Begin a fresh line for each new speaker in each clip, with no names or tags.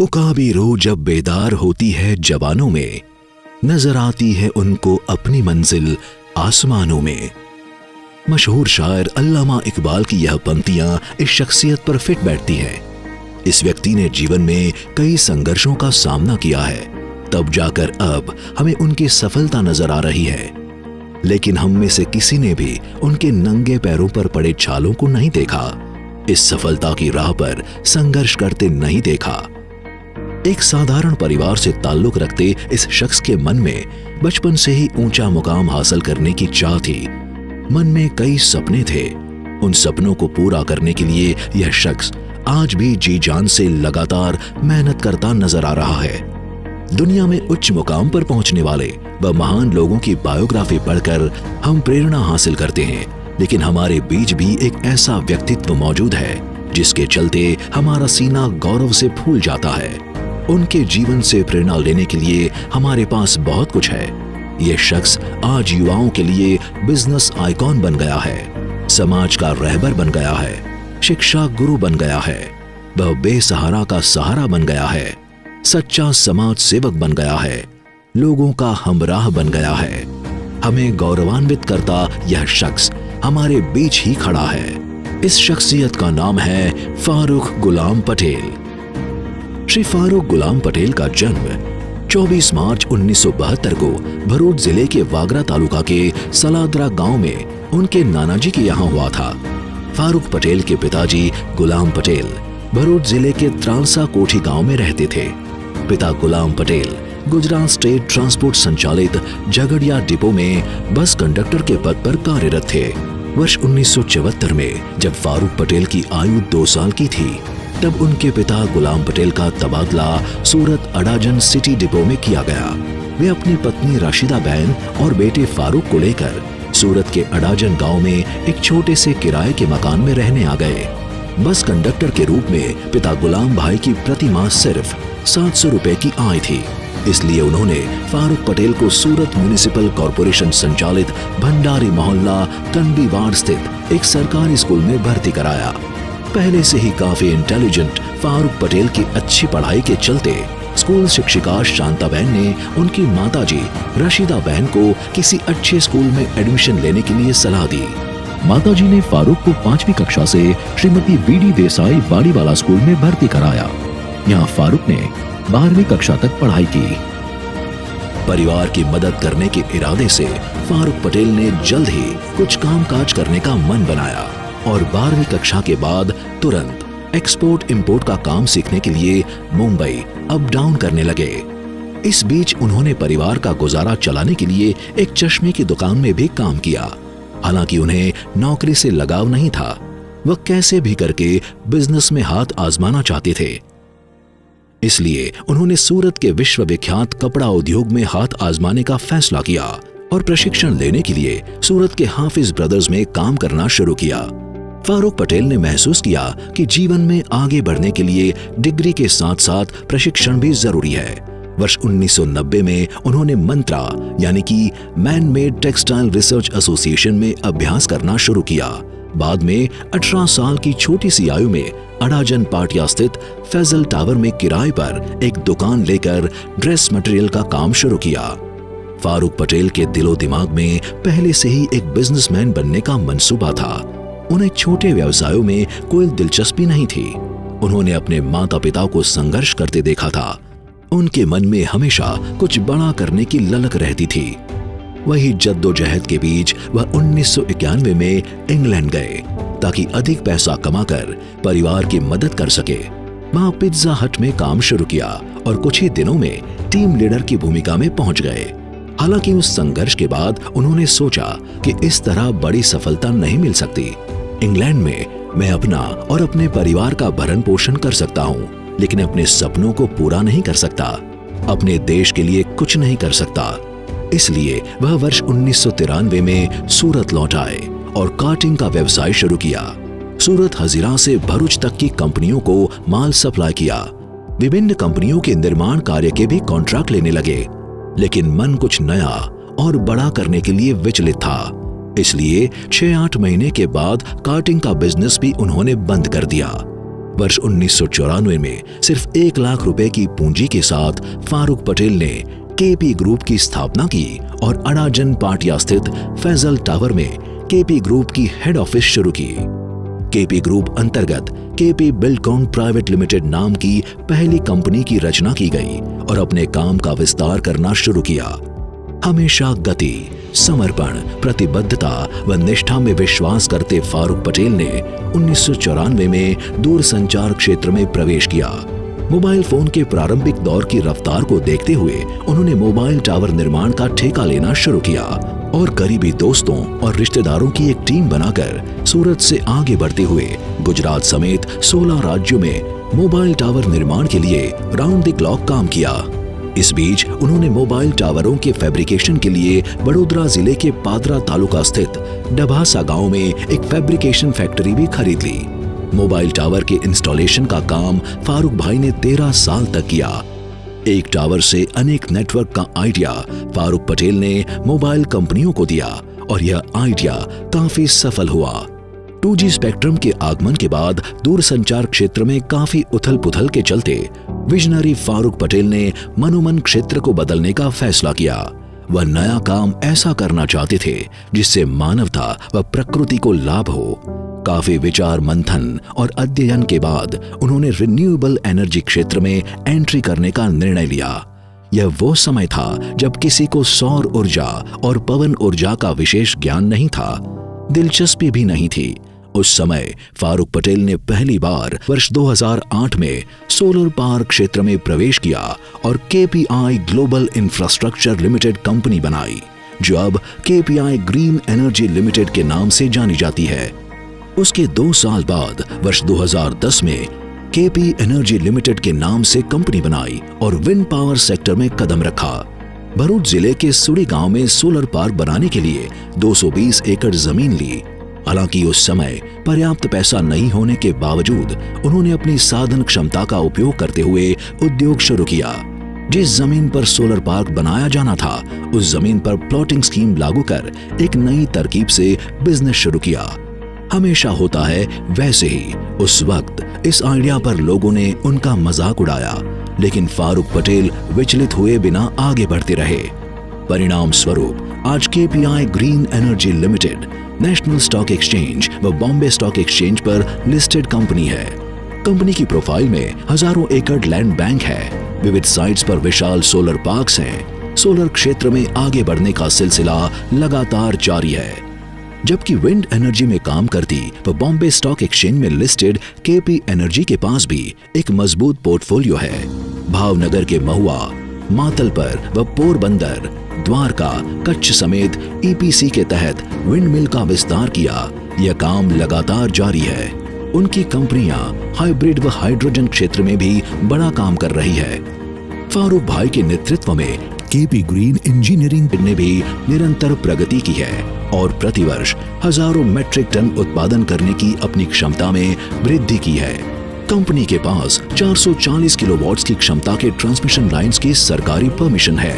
उकाबी रूह जब बेदार होती है जवानों में, नजर आती है उनको अपनी मंजिल आसमानों में। मशहूर शायर अल्लामा इकबाल की यह पंक्तियां इस शख्सियत पर फिट बैठती हैं। इस व्यक्ति ने जीवन में कई संघर्षों का सामना किया है, तब जाकर अब हमें उनकी सफलता नजर आ रही है। लेकिन हम में से किसी ने भी उनके नंगे पैरों पर पड़े छालों को नहीं देखा, इस सफलता की राह पर संघर्ष करते नहीं देखा। एक साधारण परिवार से ताल्लुक रखते इस शख्स के मन में बचपन से ही ऊंचा मुकाम हासिल करने की चाह थी। मन में कई सपने थे। उन सपनों को पूरा करने के लिए यह शख्स आज भी जी जान से लगातार मेहनत करता नजर आ रहा है। दुनिया में उच्च मुकाम पर पहुंचने वाले व महान लोगों की बायोग्राफी पढ़कर हम प्रेरणा हासिल करते हैं, लेकिन हमारे बीच भी एक ऐसा व्यक्तित्व मौजूद है जिसके चलते हमारा सीना गौरव से फूल जाता है। उनके जीवन से प्रेरणा लेने के लिए हमारे पास बहुत कुछ है। यह शख्स आज युवाओं के लिए बिजनेस आइकॉन बन गया है, समाज का रहबर बन गया है, शिक्षा गुरु बन गया है, वह बेसहारा का सहारा बन गया है, सच्चा समाज सेवक बन गया है, लोगों का हमराह बन गया है। हमें गौरवान्वित करता यह शख्स हमारे बीच ही खड़ा है। इस शख्सियत का नाम है फारूक गुलाम पटेल। श्री फारूक गुलाम पटेल का जन्म 24 मार्च 1972 को भरूच जिले के वागरा तालुका के सलादरा गांव में उनके नानाजी के यहाँ हुआ था। फारूक पटेल के पिताजी गुलाम पटेल भरूच जिले के त्रालसा कोठी गांव में रहते थे। पिता गुलाम पटेल गुजरात स्टेट ट्रांसपोर्ट संचालित झगड़िया डिपो में बस कंडक्टर के पद पर कार्यरत थे। वर्ष 1974 में जब फारूक पटेल की आयु 2 साल की थी, तब उनके पिता गुलाम पटेल का तबादला सूरत अडाजन सिटी डिपो में किया गया। वे अपनी पत्नी राशिदा बहन और बेटे फारूक को लेकर सूरत के अडाजन गांव में एक छोटे से किराए के मकान में रहने आ गए। बस कंडक्टर के रूप में पिता गुलाम भाई की प्रति माह सिर्फ 700 रुपए की आय थी, इसलिए उन्होंने फारूक पटेल को सूरत म्युनिसिपल कॉरपोरेशन संचालित भंडारी मोहल्ला तनवी वार्ड स्थित एक सरकारी स्कूल में भर्ती कराया। पहले से ही काफी इंटेलिजेंट फारूक पटेल की अच्छी पढ़ाई के चलते स्कूल शिक्षिका शांताबहन ने उनकी माताजी रशीदा बहन को किसी अच्छे स्कूल में एडमिशन लेने के लिए सलाह दी। माताजी ने फारूक को 5वीं कक्षा से श्रीमती वीडी देसाई बाड़ीवाला स्कूल में भर्ती कराया। यहाँ फारूक ने 12वीं कक्षा तक पढ़ाई की। परिवार की मदद करने के इरादे से फारूक पटेल ने जल्द ही कुछ कामकाज करने का मन बनाया और 12वीं कक्षा के बाद तुरंत एक्सपोर्ट इंपोर्ट का काम सीखने के लिए मुंबई अप डाउन करने लगे। इस बीच उन्होंने परिवार का गुजारा चलाने के लिए एक चश्मे की दुकान में भी काम किया। हालांकि उन्हें नौकरी से लगाव नहीं था, वह कैसे भी करके बिजनेस में हाथ आजमाना चाहते थे। इसलिए उन्होंने सूरत के विश्वविख्यात कपड़ा उद्योग में हाथ आजमाने का फैसला किया और प्रशिक्षण लेने के लिए सूरत के हाफिज ब्रदर्स में काम करना शुरू किया। फारूक पटेल ने महसूस किया कि जीवन में आगे बढ़ने के लिए डिग्री के साथ साथ प्रशिक्षण भी जरूरी है। वर्ष 1990 में उन्होंने मंत्रा यानी कि man made textile research association में अभ्यास करना शुरू किया। बाद में 18 साल की छोटी सी आयु में अडाजन पाटिया स्थित फैजल टावर में किराए पर एक दुकान लेकर ड्रेस मटेरियल का काम शुरू किया। फारूक पटेल के दिलो दिमाग में पहले से ही एक बिजनेसमैन बनने का मंसूबा था। उन्हें छोटे व्यवसायों में कोई दिलचस्पी नहीं थी। उन्होंने अपने माता पिता को संघर्ष करते देखा था। उनके मन में हमेशा कुछ बड़ा करने की ललक रहती थी। वही जद्दोजहद के बीच वह 1991 में इंग्लैंड गए ताकि अधिक पैसा कमाकर परिवार की मदद कर सके। वहां पिज्जा हट में काम शुरू किया और कुछ ही दिनों में टीम लीडर की भूमिका में पहुंच गए। हालांकि उस संघर्ष के बाद उन्होंने सोचा कि इस तरह बड़ी सफलता नहीं मिल सकती। इंग्लैंड में मैं अपना और अपने परिवार का भरण पोषण कर सकता हूँ, लेकिन अपने सपनों को पूरा नहीं कर सकता, अपने देश के लिए कुछ नहीं कर सकता। इसलिए वह वर्ष 1993 में सूरत लौट आए और कार्टिंग का व्यवसाय शुरू किया। सूरत हजीरा से भरूच तक की कंपनियों को माल सप्लाई किया। विभिन्न कंपनियों के निर्माण कार्य के भी कॉन्ट्रैक्ट लेने लगे, लेकिन मन कुछ नया और बड़ा करने के लिए विचलित था। इसलिए 6-8 महीने के बाद कार्टिंग का बिजनेस भी उन्होंने बंद कर दिया। वर्ष 1994 में सिर्फ 1 लाख रुपए की पूंजी के साथ फारूक पटेल ने केपी ग्रुप की स्थापना की और अडाजन पाटिया स्थित फैजल टावर में केपी ग्रुप की हेड ऑफिस शुरू की। केपी ग्रुप अंतर्गत केपी बिल्डकॉन प्राइवेट लिमिटेड नाम की पहली कंपनी की रचना की गई और अपने काम का विस्तार करना शुरू किया। हमेशा गति, समर्पण, प्रतिबद्धता व निष्ठा में विश्वास करते फारूक पटेल ने 1994 में दूरसंचार क्षेत्र में प्रवेश किया। मोबाइल फोन के प्रारंभिक दौर की रफ्तार को देखते हुए उन्होंने मोबाइल टावर निर्माण का ठेका लेना शुरू किया और करीबी दोस्तों और रिश्तेदारों की एक टीम बनाकर सूरत से आगे बढ़ते हुए गुजरात समेत 16 राज्यों में मोबाइल टावर निर्माण के लिए राउंड द क्लॉक काम किया। इस बीच उन्होंने मोबाइल टावरों के फैब्रिकेशन के लिए बड़ोदरा जिले के पादरा तालुका स्थित डभासा गांव में एक फैब्रिकेशन फैक्ट्री भी खरीद ली। मोबाइल टावर के इंस्टॉलेशन का काम फारूक भाई ने 13 साल तक किया। एक टावर से अनेक नेटवर्क का आइडिया फारूक पटेल ने मोबाइल कंपनियों को दिया और यह आइडिया काफी सफल हुआ। 2G स्पेक्ट्रम के आगमन के बाद दूरसंचार क्षेत्र में काफी उथल पुथल के चलते विजनरी फारूक पटेल ने मनोमन क्षेत्र को बदलने का फैसला किया। वह नया काम ऐसा करना चाहते थे जिससे मानवता व प्रकृति को लाभ हो। काफी विचार मंथन और अध्ययन के बाद उन्होंने रिन्यूएबल एनर्जी क्षेत्र में एंट्री करने का निर्णय लिया। यह वो समय था जब किसी को सौर ऊर्जा और पवन ऊर्जा का विशेष ज्ञान नहीं था, दिलचस्पी भी नहीं थी। उस समय फारूक पटेल ने पहली बार वर्ष 2008 में सोलर पावर क्षेत्र में प्रवेश किया और KPI global infrastructure limited company बनाई, जो अब केपीआई ग्रीन एनर्जी लिमिटेड के नाम से जानी जाती है। उसके 2 साल बाद वर्ष 2010 में केपी एनर्जी लिमिटेड के नाम से कंपनी बनाई और विंड पावर सेक्टर में कदम रखा। भरूच जिले के सुड़ी गांव में सोलर पार्क बनाने के लिए 220 एकड़ जमीन ली। हालांकि उस समय पर्याप्त पैसा नहीं होने के बावजूद उन्होंने अपनी साधन क्षमता का उपयोग करते हुए उद्योग शुरू किया। जिस जमीन पर सोलर पार्क बनाया जाना था, उस जमीन पर प्लॉटिंग स्कीम लागू कर एक नई तरकीब से बिजनेस शुरू किया। हमेशा होता है वैसे ही उस वक्त इस आइडिया पर लोगों ने उनका मजाक उड़ाया, लेकिन फारूक पटेल विचलित हुए बिना आगे बढ़ते रहे। परिणाम स्वरूप आज KPI green energy limited national stock exchange व बॉम्बे स्टॉक एक्सचेंज पर लिस्टेड कंपनी है। कंपनी की प्रोफाइल में हजारों एकड़ लैंड बैंक है, विविध साइट्स पर विशाल सोलर पार्क्स हैं। सोलर क्षेत्र में आगे बढ़ने का सिलसिला लगातार जारी है। जबकि विंड एनर्जी में काम करती व बॉम्बे स्टॉक एक्सचेंज में लिस्टेड केपी एनर्जी के पास भी एक मजबूत पोर्टफोलियो है। भावनगर के महुआ, मातलपर व पोरबंदर, द्वारका, कच्छ समेत ईपीसी के तहत विंड मिल का विस्तार किया। यह काम लगातार जारी है। उनकी कंपनियां हाइब्रिड व हाइड्रोजन क्षेत्र में भी बड़ा काम कर रही है। फारूक भाई के नेतृत्व में केपी ग्रीन इंजीनियरिंग ने भी निरंतर प्रगति की है और प्रतिवर्ष हजारों मैट्रिक टन उत्पादन करने की अपनी क्षमता में वृद्धि की है। कंपनी के पास 440 किलोवाट्स की क्षमता के ट्रांसमिशन लाइंस की सरकारी परमिशन है।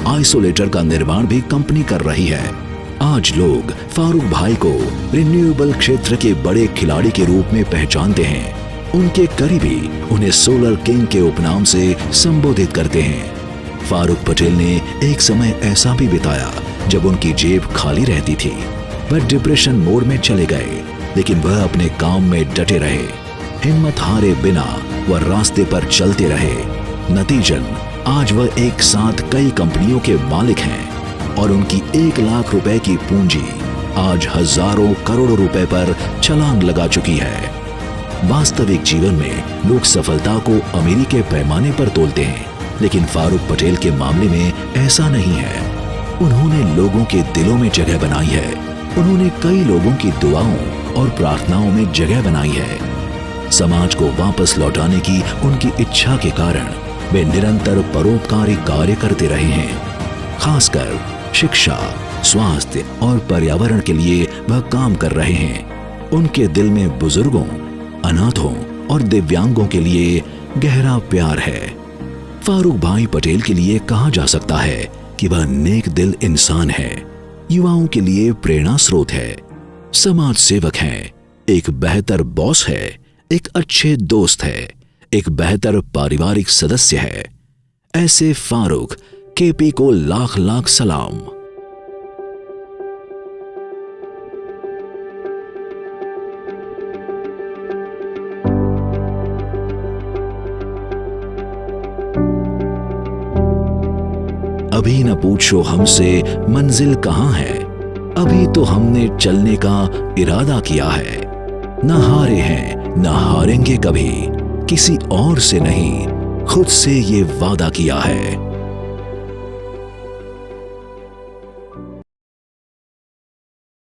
आइसोलेटर का निर्माण भी कंपनी कर रही है। आज लोग फारूक भाई को रिन्यूएबल क्षेत्र के बड़े खिलाड़ी के रूप में पहचानते हैं। उनके करीबी उन्हें सोलर किंग के उपनाम से संबोधित करते हैं। फारूक पटेल ने एक समय ऐसा भी बिताया जब उनकी जेब खाली रहती थी। वह डिप्रेशन मोड में चले गए, लेकिन वह अपने काम में डटे रहे, हिम्मत हारे बिना वह रास्ते पर चलते रहे। नतीजन आज वह एक साथ कई कंपनियों के मालिक हैं और उनकी 1 लाख रुपए की पूंजी आज हजारों करोड़ों रुपए पर छलांग लगा चुकी है। वास्तविक जीवन में लोग सफलता को अमीरी के पैमाने पर तोलते हैं, लेकिन फारूक पटेल के मामले में ऐसा नहीं है। उन्होंने लोगों के दिलों में जगह बनाई है। उन्होंने कई लोगों की दुआओं और प्रार्थनाओं में जगह बनाई है। समाज को वापस लौटाने की उनकी इच्छा के कारण वे निरंतर परोपकारी कार्य करते रहे हैं। खासकर शिक्षा, स्वास्थ्य और पर्यावरण के लिए वह काम कर रहे हैं। उनके दिल में बुजुर्गों, अनाथों और दिव्यांगों के लिए गहरा प्यार है। फारूक भाई पटेल के लिए कहा जा सकता है कि वह नेक दिल इंसान है, युवाओं के लिए प्रेरणा स्रोत है, समाज सेवक हैं, एक बेहतर बॉस है, एक अच्छे दोस्त है, एक बेहतर पारिवारिक सदस्य है। ऐसे फारूक केपी को लाख लाख सलाम। अभी न पूछो हमसे मंजिल कहाँ है, अभी तो हमने चलने का इरादा किया है। न हारे हैं न हारेंगे कभी, किसी और से नहीं खुद से ये वादा किया है।